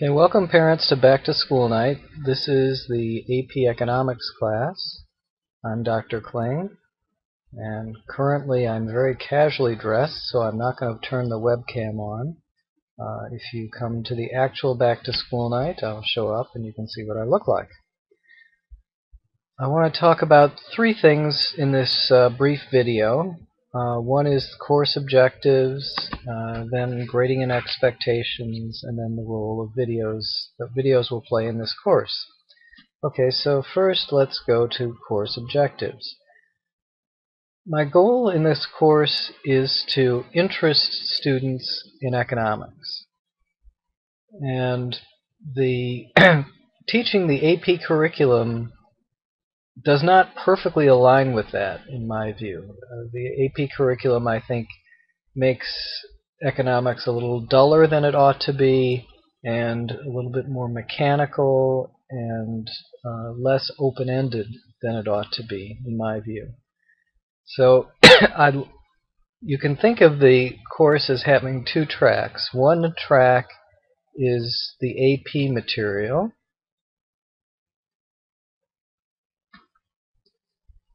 Okay, welcome parents to Back to School Night. This is the AP Economics class. I'm Dr. Kling, and currently I'm very casually dressed, so I'm not going to turn the webcam on. If you come to the actual Back to School Night, I'll show up and you can see what I look like. I want to talk about three things in this brief video. One is course objectives, then grading and expectations, and then the role of videos that videos will play in this course. Okay, so first let's go to course objectives. My goal in this course is to interest students in economics. And the teaching the AP curriculum does not perfectly align with that, in my view. The AP curriculum, I think, makes economics a little duller than it ought to be, and a little bit more mechanical and less open-ended than it ought to be, in my view. So you can think of the course as having two tracks. One track is the AP material,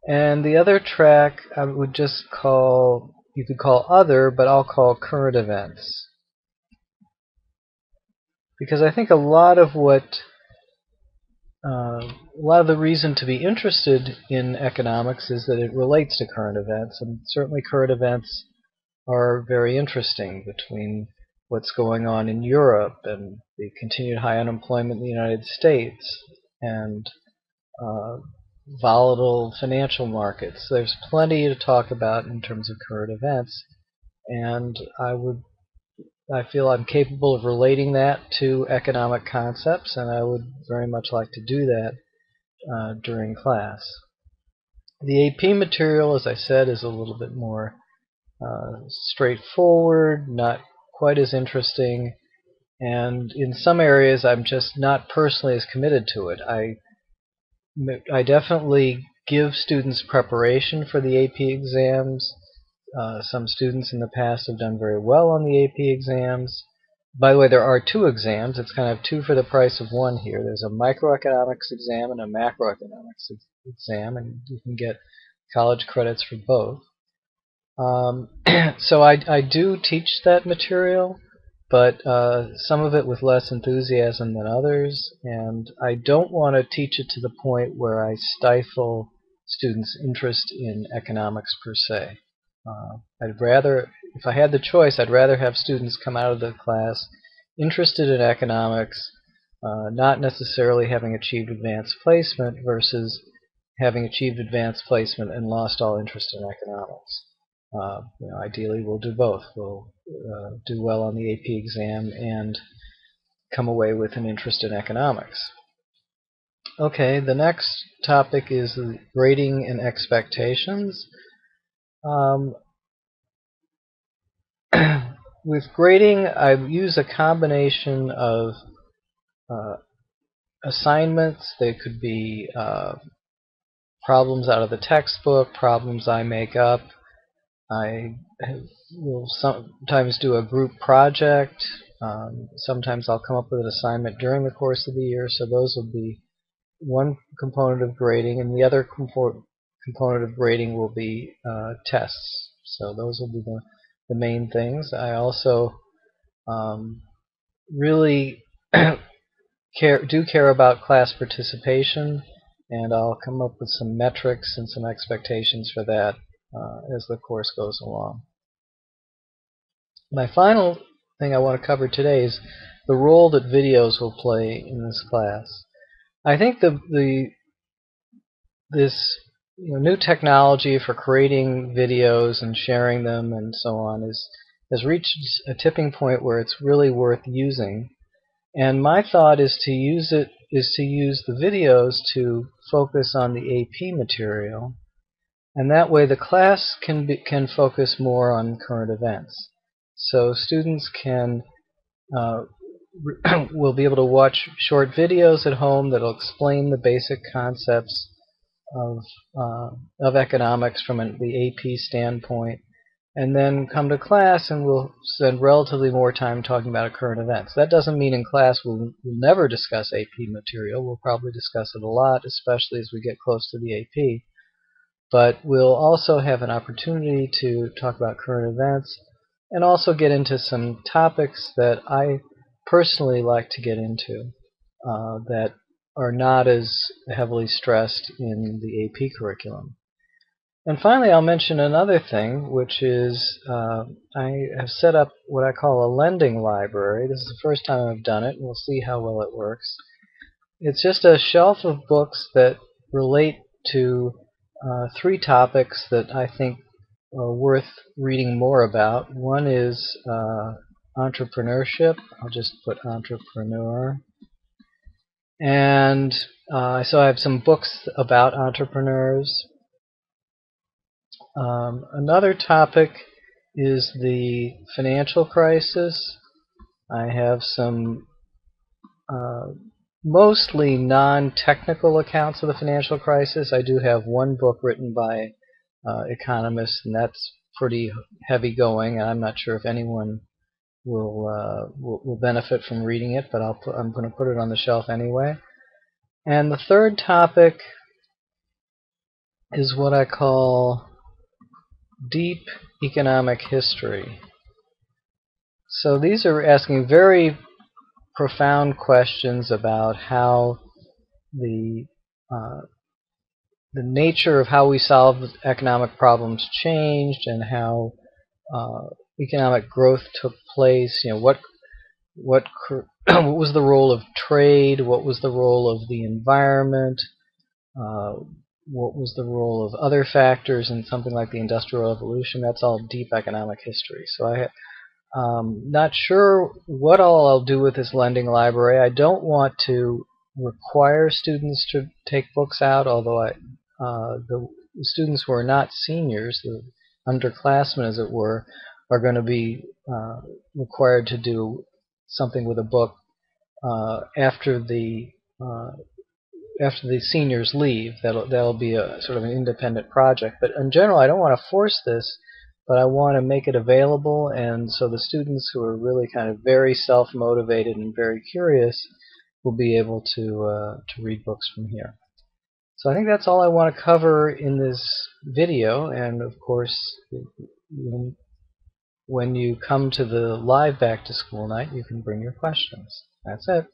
and the other track I would just call, you could call other, but I'll call current events. Because I think a lot of the reason to be interested in economics is that it relates to current events, and certainly current events are very interesting, between what's going on in Europe and the continued high unemployment in the United States and volatile financial markets. There's plenty to talk about in terms of current events, and I feel I'm capable of relating that to economic concepts, and I would very much like to do that during class. The AP material, as I said, is a little bit more straightforward, not quite as interesting, and in some areas I'm just not personally as committed to it. I definitely give students preparation for the AP exams. Some students in the past have done very well on the AP exams. By the way, there are two exams. It's kind of two for the price of one here. There's a microeconomics exam and a macroeconomics exam, and you can get college credits for both. So I do teach that material, but some of it with less enthusiasm than others, and I don't want to teach it to the point where I stifle students' interest in economics per se. I'd rather, if I had the choice, I'd rather have students come out of the class interested in economics, not necessarily having achieved advanced placement, versus having achieved advanced placement and lost all interest in economics. Ideally, we'll do both. We'll do well on the AP exam and come away with an interest in economics. Okay, the next topic is grading and expectations. With grading, I use a combination of assignments. They could be problems out of the textbook, problems I make up. I will sometimes do a group project. Sometimes I'll come up with an assignment during the course of the year, so those will be one component of grading, and the other component of grading will be tests. So those will be the main things. I also really care about class participation, and I'll come up with some metrics and some expectations for that as the course goes along. My final thing I want to cover today is the role that videos will play in this class. I think this new technology for creating videos and sharing them and so on has reached a tipping point where it's really worth using. And my thought is to use the videos to focus on the AP material, and that way the class can focus more on current events. So students will be able to watch short videos at home that'll explain the basic concepts of economics from the AP standpoint, and then come to class and we'll spend relatively more time talking about current events. That doesn't mean in class we'll never discuss AP material. We'll probably discuss it a lot, especially as we get close to the AP. But we'll also have an opportunity to talk about current events and also get into some topics that I personally like to get into that are not as heavily stressed in the AP curriculum. And finally, I'll mention another thing, which is I have set up what I call a lending library. This is the first time I've done it, and we'll see how well it works. It's just a shelf of books that relate to three topics that I think are worth reading more about. One is entrepreneurship. I'll just put entrepreneur. And so I have some books about entrepreneurs. Another topic is the financial crisis. I have some mostly non-technical accounts of the financial crisis. I do have one book written by economists, and that's pretty heavy going. I'm not sure if anyone will benefit from reading it, but I'm going to put it on the shelf anyway. And the third topic is what I call deep economic history. So these are asking very profound questions about how the nature of how we solve economic problems changed and how economic growth took place. You know, what was the role of trade? What was the role of the environment? What was the role of other factors in something like the Industrial Revolution? That's all deep economic history. So not sure what all I'll do with this lending library. I don't want to require students to take books out, although the students who are not seniors, the underclassmen as it were, are going to be required to do something with a book after the seniors leave. That'll be a sort of an independent project. But in general, I don't want to force this, but I want to make it available, and so the students who are really kind of very self-motivated and very curious will be able to read books from here. So I think that's all I want to cover in this video, and of course, when you come to the live back to school night, you can bring your questions. That's it.